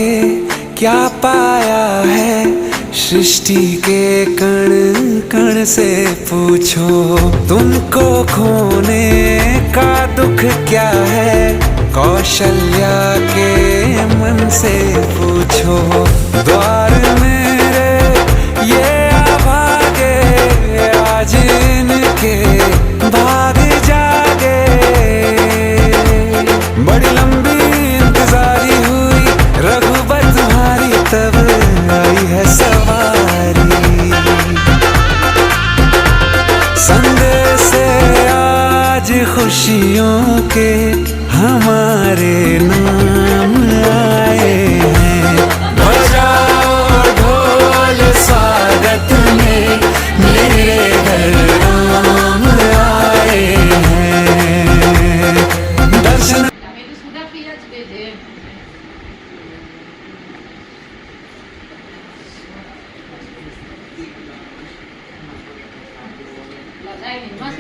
के क्या पाया है, सृष्टि के कण कण से पूछो। तुमको खोने का दुख क्या है, कौशल्या के मन से पूछो। द्वार मेरे ये अभागे, आज इनके भाग जागे। बड़ी लंबी इंतजारी हुई रघुबर तुम्हारी, तब आई है सवारी। संदेश से आज खुशियों के हमारे नाम आए हैं। बजाओ ढोल स्वागत में, मेरे घर राम आए हैं। दर्शन Mas